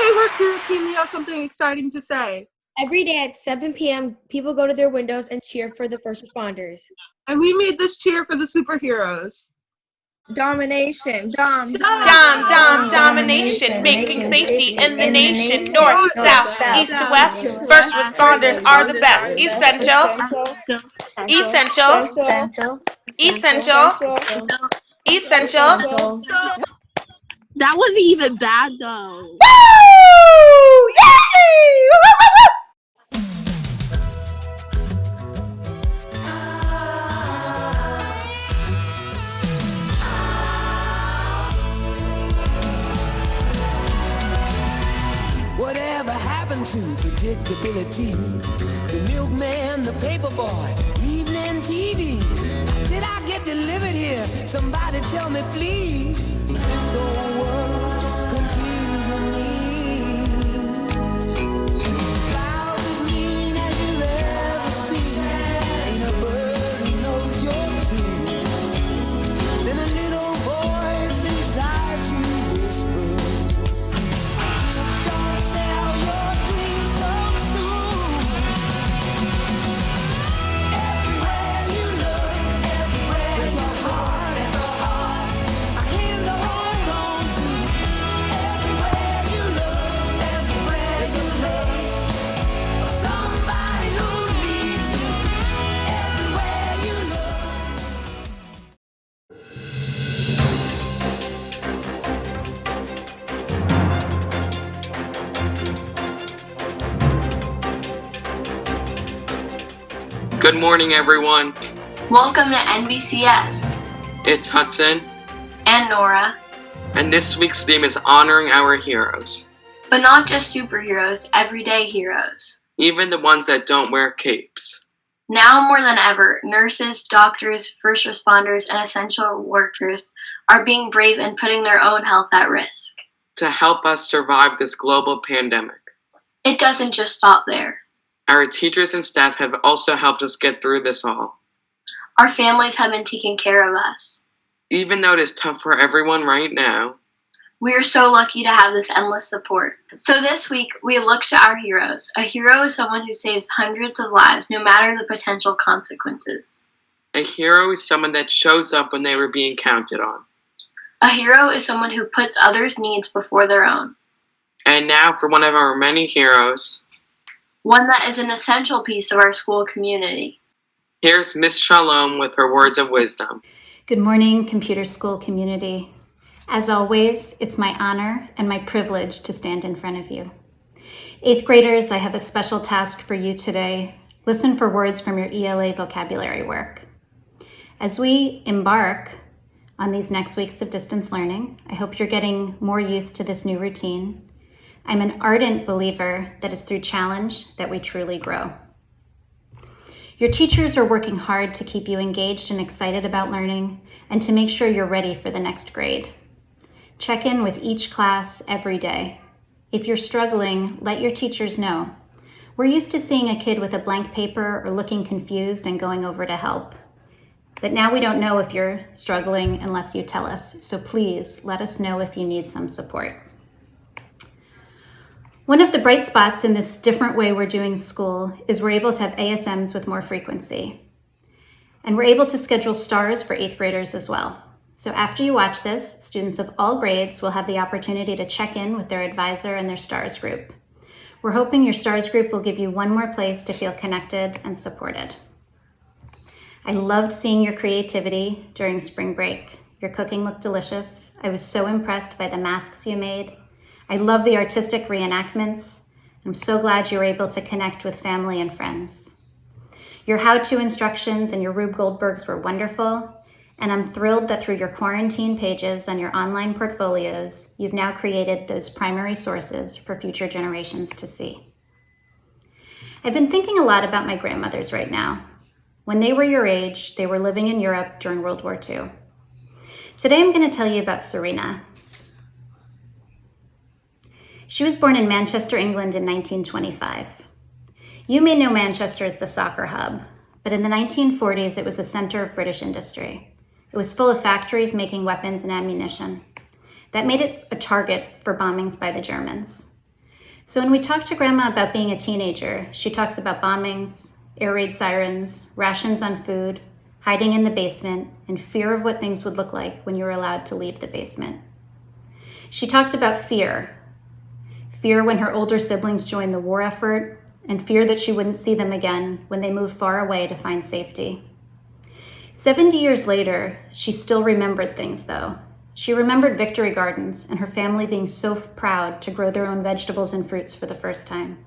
Hayhurst Crew team, you have something exciting to say. Every day at 7 p.m., people go to their windows and cheer for the first responders. And we made this cheer for the superheroes. Domination, domination, making safety in the nation. North, south, east to west, first responders are the best. Essential. That wasn't even bad though. Woo! Yay! Woo, woo, woo, woo! Whatever happened to predictability? The milkman, the paper boy, evening TV. Did I get delivered here? Somebody tell me, please. This whole world's confusing me. Clouds as mean as you've ever seen. Ain't a bird who knows your tune. Then a little voice inside you whispers. Good morning, everyone. Welcome to NBCS. It's Hudson And Nora. And this week's theme is honoring our heroes. But not just superheroes, everyday heroes. Even the ones that don't wear capes. Now more than ever, nurses, doctors, first responders, and essential workers are being brave and putting their own health at risk. To help us survive this global pandemic. It doesn't just stop there. Our teachers and staff have also helped us get through this all. Our families have been taking care of us. Even though it is tough for everyone right now. We are so lucky to have this endless support. So this week, we look to our heroes. A hero is someone who saves hundreds of lives, no matter the potential consequences. A hero is someone that shows up when they were being counted on. A hero is someone who puts others' needs before their own. And now for one of our many heroes. One that is an essential piece of our school community. Here's Miss Shalom with her words of wisdom. Good morning, computer school community. As always, it's my honor and my privilege to stand in front of you. 8th graders, I have a special task for you today. Listen for words from your ELA vocabulary work. As we embark on these next weeks of distance learning, I hope you're getting more used to this new routine. I'm an ardent believer that it's through challenge that we truly grow. Your teachers are working hard to keep you engaged and excited about learning and to make sure you're ready for the next grade. Check in with each class every day. If you're struggling, let your teachers know. We're used to seeing a kid with a blank paper or looking confused and going over to help. But now we don't know if you're struggling unless you tell us. So please let us know if you need some support. One of the bright spots in this different way we're doing school is we're able to have ASMs with more frequency. And we're able to schedule stars for 8th graders as well. So after you watch this, students of all grades will have the opportunity to check in with their advisor and their stars group. We're hoping your stars group will give you one more place to feel connected and supported. I loved seeing your creativity during spring break. Your cooking looked delicious. I was so impressed by the masks you made. I love the artistic reenactments. I'm so glad you were able to connect with family and friends. Your how-to instructions and your Rube Goldbergs were wonderful, and I'm thrilled that through your quarantine pages on your online portfolios, you've now created those primary sources for future generations to see. I've been thinking a lot about my grandmothers right now. When they were your age, they were living in Europe during World War II. Today I'm going to tell you about Serena. She was born in Manchester, England in 1925. You may know Manchester as the soccer hub, but in the 1940s it was a center of British industry. It was full of factories making weapons and ammunition. That made it a target for bombings by the Germans. So when we talk to Grandma about being a teenager, she talks about bombings, air raid sirens, rations on food, hiding in the basement, and fear of what things would look like when you were allowed to leave the basement. She talked about fear when her older siblings joined the war effort, and fear that she wouldn't see them again when they moved far away to find safety. 70 years later, she still remembered things though. She remembered Victory Gardens and her family being so proud to grow their own vegetables and fruits for the first time.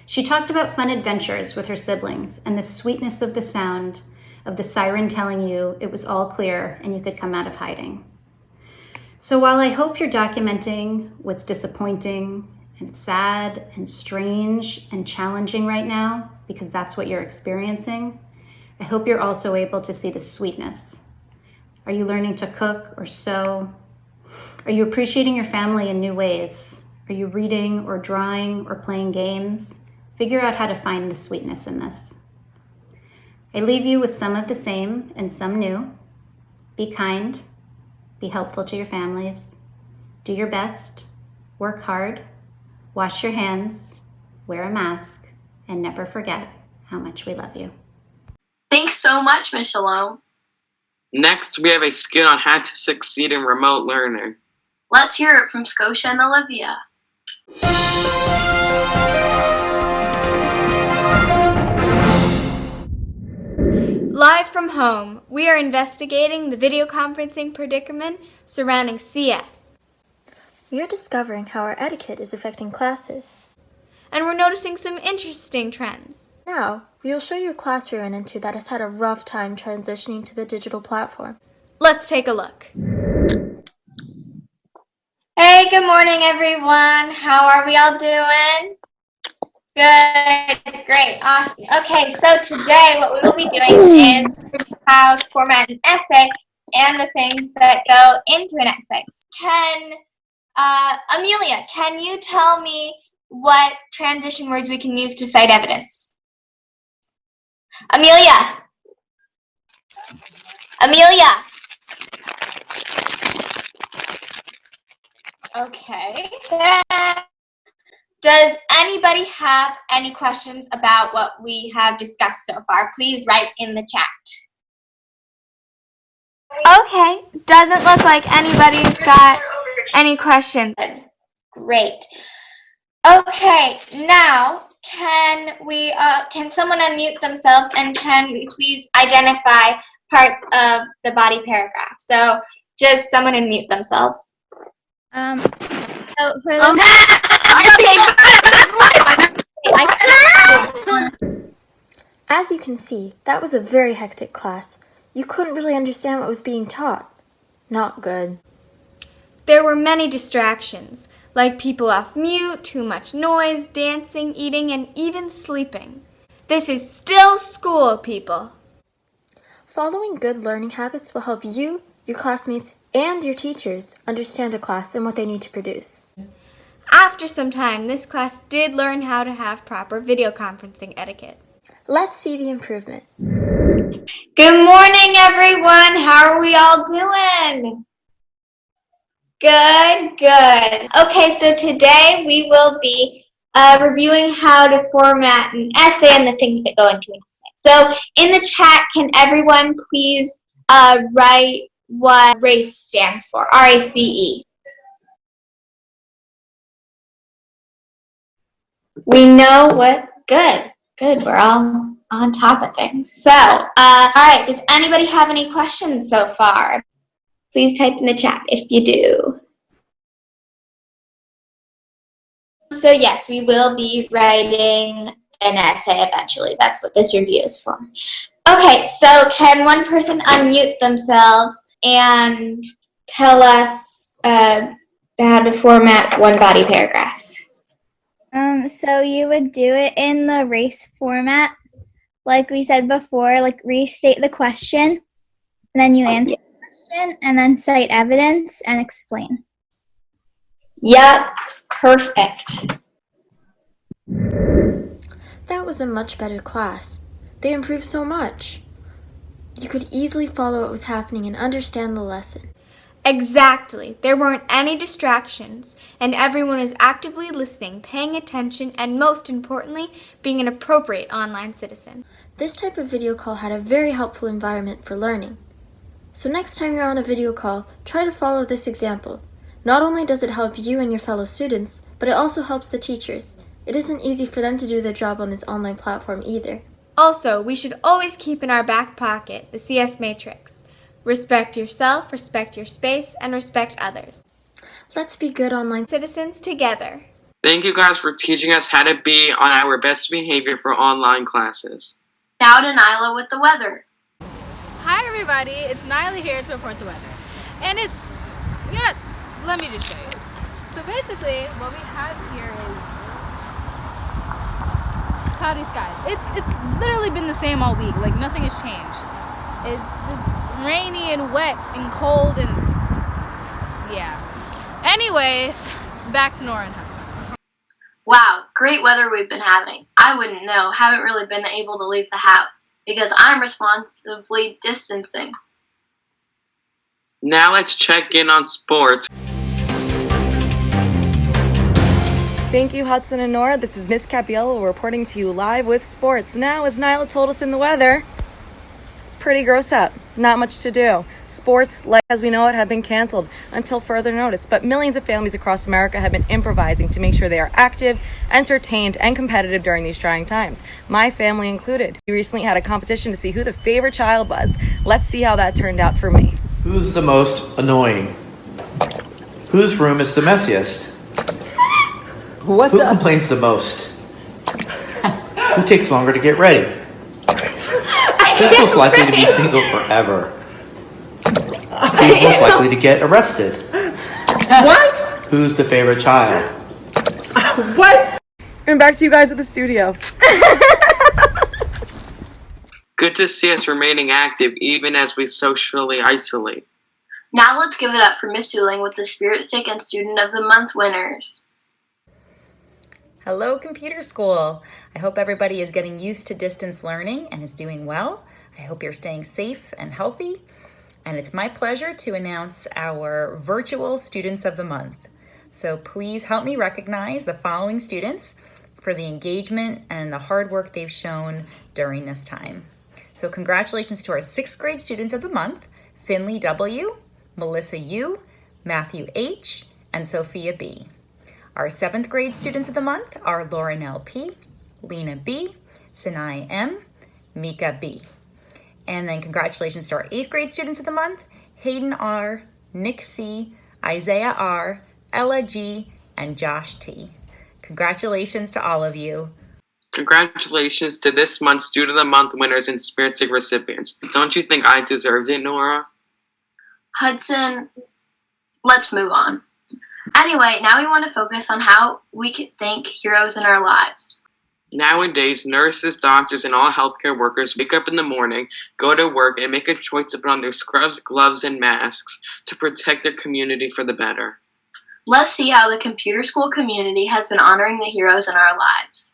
She talked about fun adventures with her siblings and the sweetness of the sound of the siren telling you it was all clear and you could come out of hiding. So while I hope you're documenting what's disappointing and sad and strange and challenging right now, because that's what you're experiencing, I hope you're also able to see the sweetness. Are you learning to cook or sew? Are you appreciating your family in new ways? Are you reading or drawing or playing games? Figure out how to find the sweetness in this. I leave you with some of the same and some new. Be kind, be helpful to your families, do your best, work hard, wash your hands, wear a mask, and never forget how much we love you. Thanks so much, Ms. Shalom. Next, we have a skit on how to succeed in remote learning. Let's hear it from Scotia and Olivia. Live from home, we are investigating the video conferencing predicament surrounding CS. We are discovering how our etiquette is affecting classes. And we're noticing some interesting trends. Now, we will show you a class we ran into that has had a rough time transitioning to the digital platform. Let's take a look. Hey, good morning, everyone. How are we all doing? Good, great, awesome. Okay, so today what we will be doing is how to format an essay and the things that go into an essay. Amelia, can you tell me what transition words we can use to cite evidence? Amelia! Okay. Does anybody have any questions about what we have discussed so far? Please write in the chat. Okay, doesn't look like anybody's got any questions. Great. Okay, now can someone unmute themselves and can we please identify parts of the body paragraph? So just someone unmute themselves. So for the As you can see, that was a very hectic class. You couldn't really understand what was being taught. Not good. There were many distractions, like people off mute, too much noise, dancing, eating, and even sleeping. This is still school, people. Following good learning habits will help you, your classmates, and your teachers understand a class and what they need to produce. After some time, this class did learn how to have proper video conferencing etiquette. Let's see the improvement. Good morning, everyone. How are we all doing? Good, good. Okay, so today we will be reviewing how to format an essay and the things that go into an essay. So in the chat, can everyone please write what RACE stands for, R-A-C-E. We know what, good, we're all on top of things. So, all right, does anybody have any questions so far? Please type in the chat if you do. So yes, we will be writing an essay eventually. That's what this review is for. Okay, so can one person unmute themselves and tell us how to format one body paragraph? So you would do it in the RACE format, like we said before, like restate the question, and then you answer the question, and then cite evidence and explain. Yep, perfect. That was a much better class. They improved so much. You could easily follow what was happening and understand the lesson. Exactly. There weren't any distractions, and everyone was actively listening, paying attention, and most importantly, being an appropriate online citizen. This type of video call had a very helpful environment for learning. So next time you're on a video call, try to follow this example. Not only does it help you and your fellow students, but it also helps the teachers. It isn't easy for them to do their job on this online platform either. Also, we should always keep in our back pocket the CS Matrix. Respect yourself, respect your space, and respect others. Let's be good online citizens together. Thank you guys for teaching us how to be on our best behavior for online classes. Now to Nyla with the weather. Hi everybody, it's Nyla here to report the weather. And let me just show you. So basically, what we have here is cloudy skies. It's literally been the same all week, like nothing has changed. It's just rainy and wet and cold and yeah. Anyways, back to Nora and Hudson. Wow, great weather we've been having. I wouldn't know, haven't really been able to leave the house because I'm responsibly distancing. Now let's check in on sports. Thank you, Hudson and Nora. This is Miss Capiello reporting to you live with sports. Now, as Nyla told us in the weather, it's pretty gross out. Not much to do. Sports, like as we know it, have been canceled until further notice. But millions of families across America have been improvising to make sure they are active, entertained, and competitive during these trying times. My family included. We recently had a competition to see who the favorite child was. Let's see how that turned out for me. Who's the most annoying? Whose room is the messiest? Who complains the most? Who takes longer to get ready? Who's most likely to be single forever? Who's most likely to get arrested? What? Who's the favorite child? What? And back to you guys at the studio. Good to see us remaining active even as we socially isolate. Now let's give it up for Miss Dooling with the Spirit Stick and Student of the Month winners. Hello, Computer School. I hope everybody is getting used to distance learning and is doing well. I hope you're staying safe and healthy. And it's my pleasure to announce our virtual Students of the Month. So please help me recognize the following students for the engagement and the hard work they've shown during this time. So congratulations to our 6th grade Students of the Month, Finley W., Melissa U., Matthew H., and Sophia B. Our 7th grade Students of the Month are Lauren L.P., Lena B., Sinai M., Mika B. And then congratulations to our 8th grade Students of the Month, Hayden R., Nick C., Isaiah R., Ella G., and Josh T. Congratulations to all of you. Congratulations to this month's Student of the Month winners and Spirit Stick recipients. Don't you think I deserved it, Nora? Hudson, let's move on. Anyway, now we want to focus on how we can thank heroes in our lives. Nowadays, nurses, doctors, and all healthcare workers wake up in the morning, go to work, and make a choice to put on their scrubs, gloves, and masks to protect their community for the better. Let's see how the Computer School community has been honoring the heroes in our lives.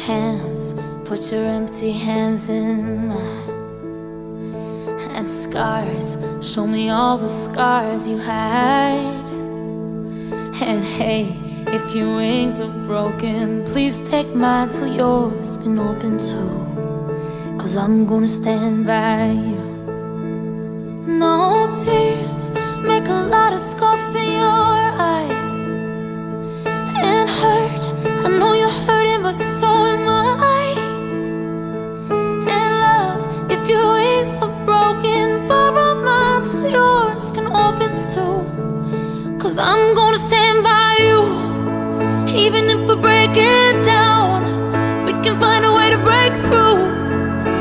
Hands, put your empty hands in mine. And scars, show me all the scars you had. And hey, if your wings are broken, please take mine till yours can open too. 'Cause I'm gonna stand by you. No tears, make a lot of scopes in your eyes. And hurt, I know you're hurting, but so am I. And love, if your wings are broken, borrow mine till yours can open too. 'Cause I'm gonna stand by you. Even if we're breaking down, we can find a way to break through.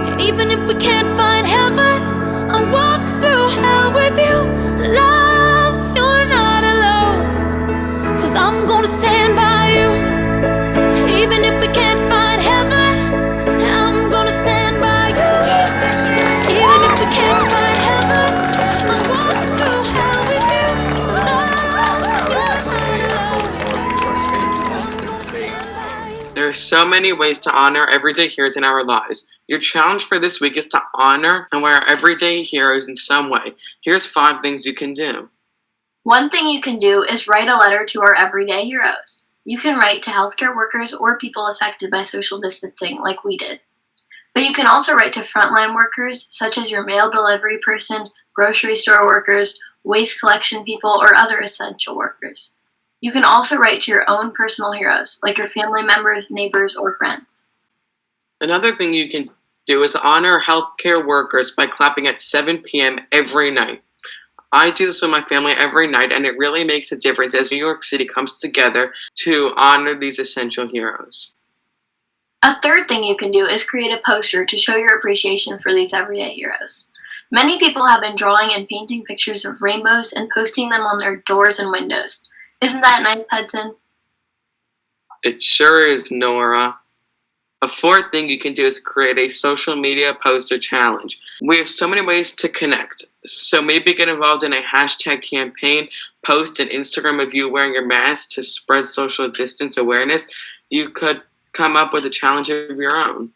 And even if we can't find heaven, I'll walk through hell with you. Love, you're not alone. 'Cause I'm gonna stand by you. Even if we can't find heaven, I'm gonna stand by you. Even if we can't find heaven, I'll walk through hell with you. Love, you're not alone. There are so many ways to honor everyday heroes in our lives. Your challenge for this week is to honor and wear everyday heroes in some way. Here's 5 things you can do. One thing you can do is write a letter to our everyday heroes. You can write to healthcare workers or people affected by social distancing like we did. But you can also write to frontline workers such as your mail delivery person, grocery store workers, waste collection people, or other essential workers. You can also write to your own personal heroes like your family members, neighbors, or friends. Another thing you can do is honor healthcare workers by clapping at 7 p.m. every night. I do this with my family every night, and it really makes a difference as New York City comes together to honor these essential heroes. A third thing you can do is create a poster to show your appreciation for these everyday heroes. Many people have been drawing and painting pictures of rainbows and posting them on their doors and windows. Isn't that nice, Hudson? It sure is, Nora. A fourth thing you can do is create a social media poster challenge. We have so many ways to connect, so maybe get involved in a hashtag campaign, post an Instagram of you wearing your mask to spread social distance awareness. You could come up with a challenge of your own.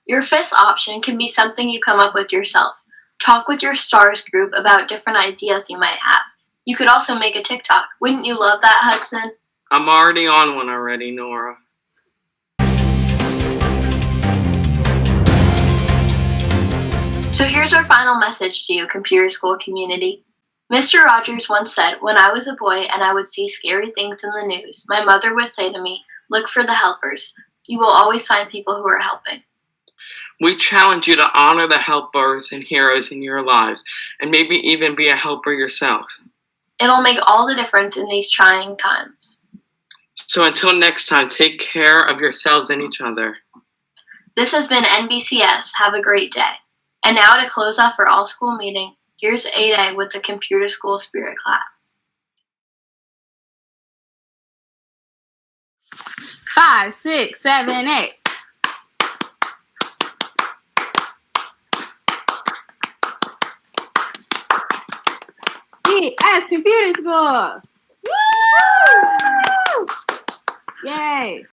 Your fifth option can be something you come up with yourself. Talk with your STARS group about different ideas you might have. You could also make a TikTok. Wouldn't you love that, Hudson? I'm already on one already, Nora. So here's our final message to you, computer school community. Mr. Rogers once said, when I was a boy and I would see scary things in the news, my mother would say to me, look for the helpers. You will always find people who are helping. We challenge you to honor the helpers and heroes in your lives, and maybe even be a helper yourself. It'll make all the difference in these trying times. So until next time, take care of yourselves and each other. This has been NBCS. Have a great day. And now to close off our all-school meeting, here's A-Day with the Computer School Spirit Clap. 5, 6, 7, 8. CS Computer School. Woo! Yay!